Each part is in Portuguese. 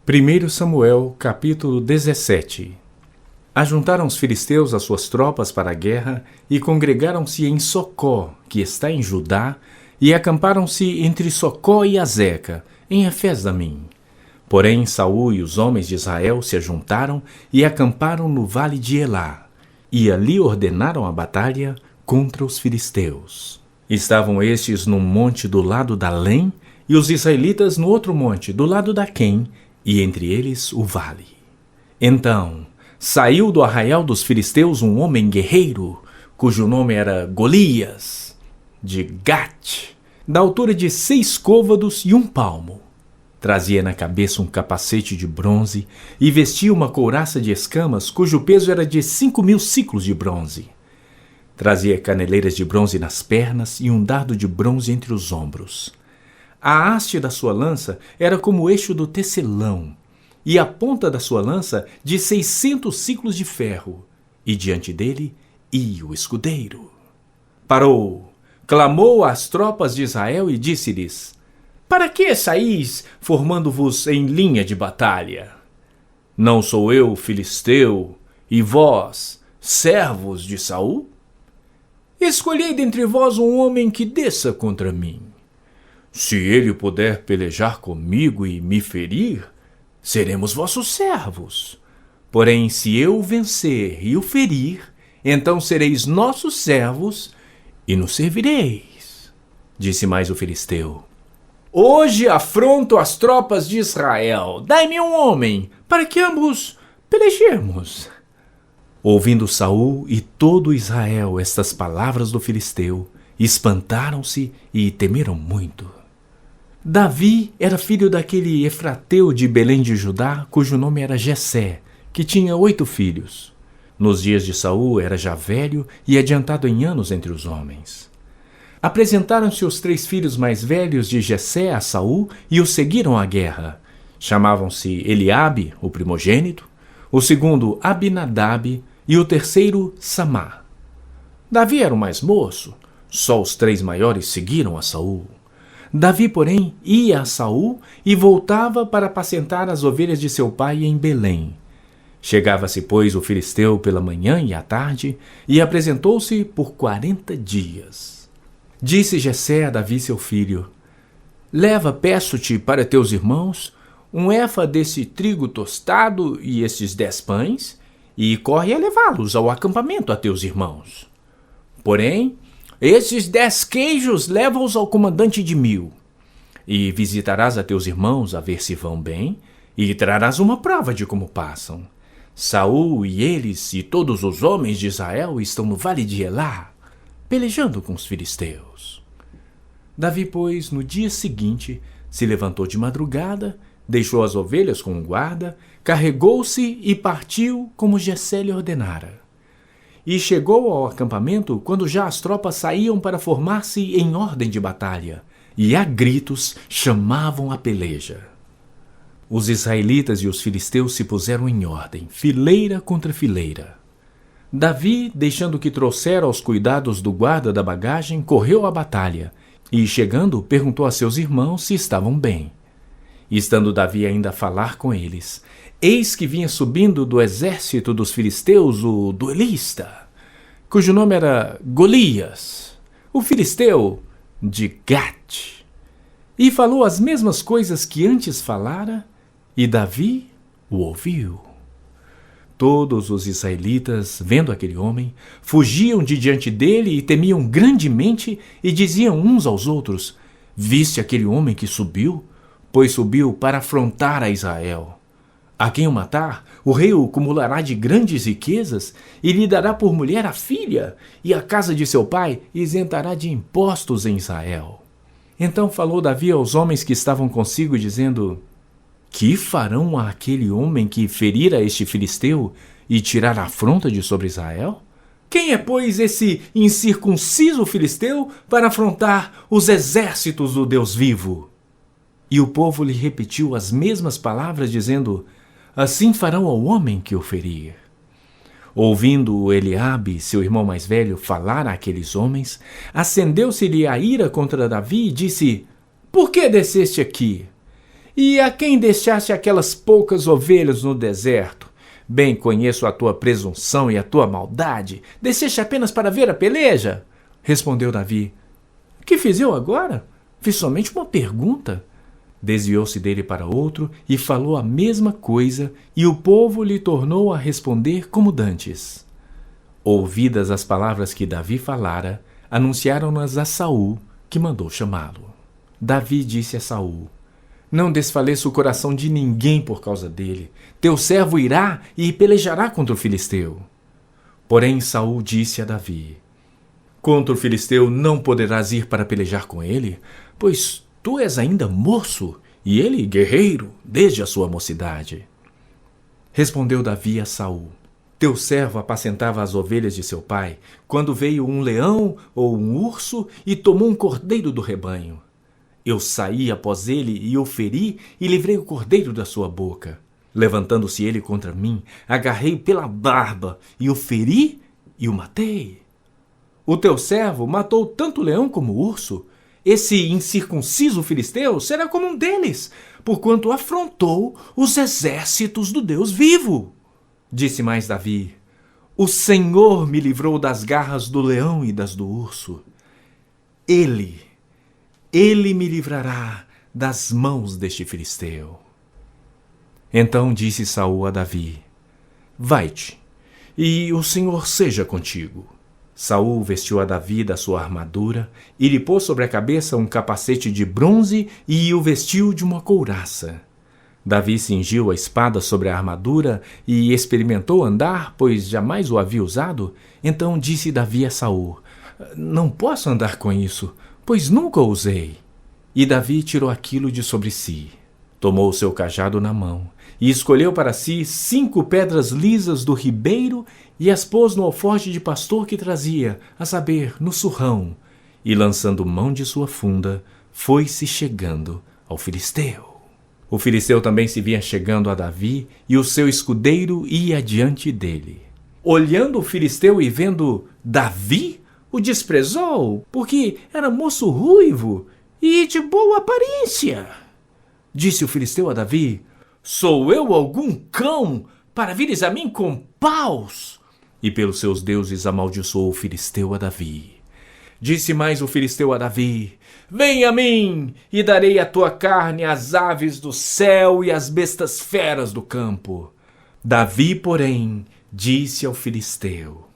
1 Samuel, capítulo 17. Ajuntaram os filisteus as suas tropas para a guerra e congregaram-se em Socó, que está em Judá, e acamparam-se entre Socó e Azeca, em Efes-damim. Porém, Saul e os homens de Israel se ajuntaram e acamparam no vale de Elá, e ali ordenaram a batalha contra os filisteus. Estavam estes num monte do lado da Lém, e os israelitas no outro monte, do lado da Quém, e entre eles o vale. Então saiu do arraial dos filisteus um homem guerreiro, cujo nome era Golias, de Gate, da altura de 6 côvados e 1 palmo. Trazia na cabeça um capacete de bronze e vestia uma couraça de escamas, cujo peso era de 5.000 siclos de bronze. Trazia caneleiras de bronze nas pernas e um dardo de bronze entre os ombros. A haste da sua lança era como o eixo do tecelão, e a ponta da sua lança de 600 siclos de ferro, e diante dele ia o escudeiro. Parou, clamou às tropas de Israel e disse-lhes: Para que saís, formando-vos em linha de batalha? Não sou eu filisteu, e vós, servos de Saul? Escolhei dentre vós um homem que desça contra mim. Se ele puder pelejar comigo e me ferir, seremos vossos servos. Porém, se eu o vencer e o ferir, então sereis nossos servos e nos servireis. Disse mais o filisteu: Hoje afronto as tropas de Israel. Dai-me um homem, para que ambos pelejemos. Ouvindo Saul e todo Israel estas palavras do filisteu, espantaram-se e temeram muito. Davi era filho daquele efrateu de Belém de Judá, cujo nome era Jessé, que tinha 8 filhos. Nos dias de Saul era já velho e adiantado em anos entre os homens. Apresentaram-se os 3 filhos mais velhos de Jessé a Saul e o seguiram à guerra. Chamavam-se Eliabe, o primogênito, o segundo Abinadab e o terceiro Samá. Davi era o mais moço, só os 3 maiores seguiram a Saul. Davi, porém, ia a Saul e voltava para apacentar as ovelhas de seu pai em Belém. Chegava-se, pois, o filisteu pela manhã e à tarde, e apresentou-se por 40 dias. Disse Jessé a Davi, seu filho: Leva, peço-te, para teus irmãos, um éfa desse trigo tostado e estes 10 pães, e corre a levá-los ao acampamento a teus irmãos. Porém, esses 10 queijos leva-os ao comandante de 1000. E visitarás a teus irmãos a ver se vão bem, e trarás uma prova de como passam. Saul e eles e todos os homens de Israel estão no vale de Elá, pelejando com os filisteus. Davi, pois, no dia seguinte, se levantou de madrugada, deixou as ovelhas com o guarda, carregou-se e partiu como Jessé lhe ordenara. E chegou ao acampamento quando já as tropas saíam para formar-se em ordem de batalha, e a gritos chamavam a peleja. Os israelitas e os filisteus se puseram em ordem, fileira contra fileira. Davi, deixando que trouxera aos cuidados do guarda da bagagem, correu à batalha, e chegando, perguntou a seus irmãos se estavam bem. E estando Davi ainda a falar com eles, eis que vinha subindo do exército dos filisteus o duelista, cujo nome era Golias, o filisteu de Gate, e falou as mesmas coisas que antes falara, e Davi o ouviu. Todos os israelitas, vendo aquele homem, fugiam de diante dele e temiam grandemente, e diziam uns aos outros: Viste aquele homem que subiu? Pois subiu para afrontar a Israel. A quem o matar, o rei o cumulará de grandes riquezas e lhe dará por mulher a filha, e a casa de seu pai isentará de impostos em Israel. Então falou Davi aos homens que estavam consigo, dizendo: Que farão a aquele homem que ferir a este filisteu e tirar a afronta de sobre Israel? Quem é, pois, esse incircunciso filisteu para afrontar os exércitos do Deus vivo? E o povo lhe repetiu as mesmas palavras, dizendo: Assim farão ao homem que o ferir. Ouvindo Eliabe, seu irmão mais velho, falar àqueles homens, acendeu-se-lhe a ira contra Davi e disse: Por que desceste aqui? E a quem deixaste aquelas poucas ovelhas no deserto? Bem conheço a tua presunção e a tua maldade. Desceste apenas para ver a peleja? Respondeu Davi. Que fiz eu agora? Fiz somente uma pergunta. Desviou-se dele para outro e falou a mesma coisa, e o povo lhe tornou a responder como dantes. Ouvidas as palavras que Davi falara, anunciaram-nas a Saul, que mandou chamá-lo. Davi disse a Saul: Não desfaleça o coração de ninguém por causa dele. Teu servo irá e pelejará contra o filisteu. Porém Saul disse a Davi: Contra o filisteu não poderás ir para pelejar com ele, pois tu és ainda moço, e ele guerreiro, desde a sua mocidade. Respondeu Davi a Saul: Teu servo apacentava as ovelhas de seu pai, quando veio um leão ou um urso e tomou um cordeiro do rebanho. Eu saí após ele e o feri e livrei o cordeiro da sua boca. Levantando-se ele contra mim, agarrei pela barba e o feri e o matei. O teu servo matou tanto o leão como o urso. Esse incircunciso filisteu será como um deles, porquanto afrontou os exércitos do Deus vivo. Disse mais Davi: O Senhor me livrou das garras do leão e das do urso. Ele me livrará das mãos deste filisteu. Então disse Saul a Davi: Vai-te, e o Senhor seja contigo. Saul vestiu a Davi da sua armadura e lhe pôs sobre a cabeça um capacete de bronze e o vestiu de uma couraça. Davi cingiu a espada sobre a armadura e experimentou andar, pois jamais o havia usado. Então disse Davi a Saul: Não posso andar com isso, pois nunca o usei. E Davi tirou aquilo de sobre si. Tomou o seu cajado na mão e escolheu para si 5 pedras lisas do ribeiro e as pôs no alforje de pastor que trazia, a saber, no surrão, e lançando mão de sua funda, foi-se chegando ao filisteu. O filisteu também se vinha chegando a Davi, e o seu escudeiro ia diante dele. Olhando o filisteu e vendo Davi, o desprezou, porque era moço ruivo e de boa aparência. Disse o filisteu a Davi: Sou eu algum cão para vires a mim com paus? E pelos seus deuses amaldiçoou o filisteu a Davi. Disse mais o filisteu a Davi: Vem a mim, e darei a tua carne às aves do céu e às bestas feras do campo. Davi, porém, disse ao filisteu: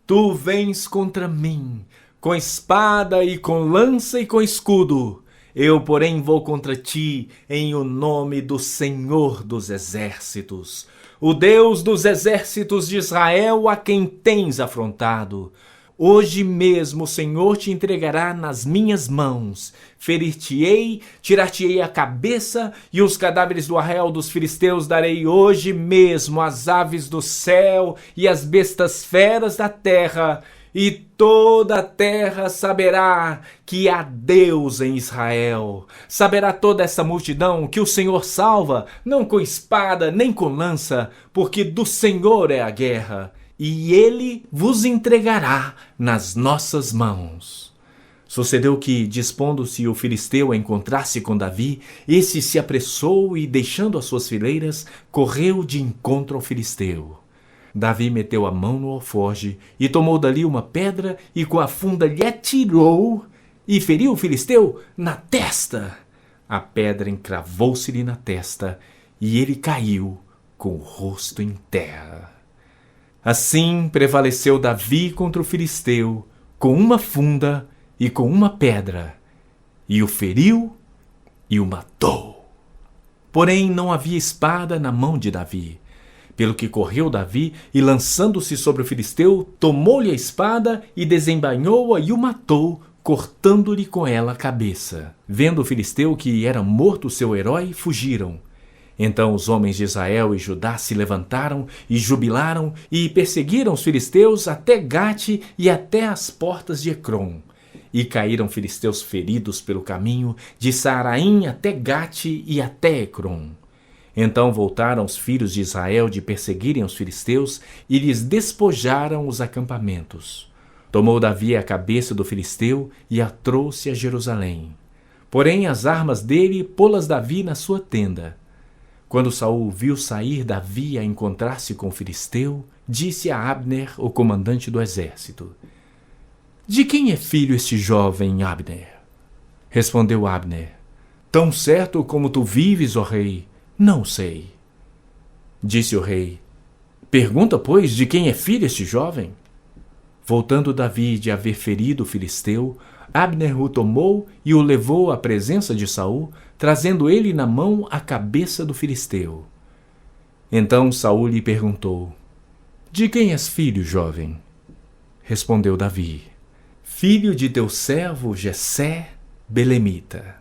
Tu vens contra mim, com espada e com lança e com escudo. Eu, porém, vou contra ti em o nome do Senhor dos Exércitos, o Deus dos exércitos de Israel, a quem tens afrontado. Hoje mesmo o Senhor te entregará nas minhas mãos. Ferir-te-ei, tirar-te-ei a cabeça, e os cadáveres do arraial dos filisteus darei hoje mesmo às aves do céu e às bestas feras da terra. E toda a terra saberá que há Deus em Israel. Saberá toda essa multidão que o Senhor salva, não com espada nem com lança, porque do Senhor é a guerra, e ele vos entregará nas nossas mãos. Sucedeu que, dispondo-se o filisteu a encontrar-se com Davi, esse se apressou e, deixando as suas fileiras, correu de encontro ao filisteu. Davi meteu a mão no alforje e tomou dali uma pedra e com a funda lhe atirou e feriu o filisteu na testa. A pedra encravou-se-lhe na testa e ele caiu com o rosto em terra. Assim prevaleceu Davi contra o filisteu com uma funda e com uma pedra, e o feriu e o matou. Porém não havia espada na mão de Davi. Pelo que correu Davi e, lançando-se sobre o filisteu, tomou-lhe a espada e desembainhou-a e o matou, cortando-lhe com ela a cabeça. Vendo o filisteu que era morto o seu herói, fugiram. Então os homens de Israel e Judá se levantaram e jubilaram e perseguiram os filisteus até Gate e até as portas de Ecrom. E caíram filisteus feridos pelo caminho, de Saaraim até Gate e até Ecrom. Então voltaram os filhos de Israel de perseguirem os filisteus e lhes despojaram os acampamentos. Tomou Davi a cabeça do filisteu e a trouxe a Jerusalém. porém as armas dele pô-las Davi na sua tenda. Quando Saul viu sair Davi a encontrar-se com o filisteu, disse a Abner, o comandante do exército: De quem é filho este jovem, Abner? Respondeu Abner: Tão certo como tu vives, ó rei, não sei. Disse o rei: Pergunta, pois, de quem é filho este jovem? Voltando Davi de haver ferido o filisteu, Abner o tomou e o levou à presença de Saul, trazendo ele na mão a cabeça do filisteu. Então Saul lhe perguntou: De quem és filho, jovem? Respondeu Davi: Filho de teu servo Jessé, belemita.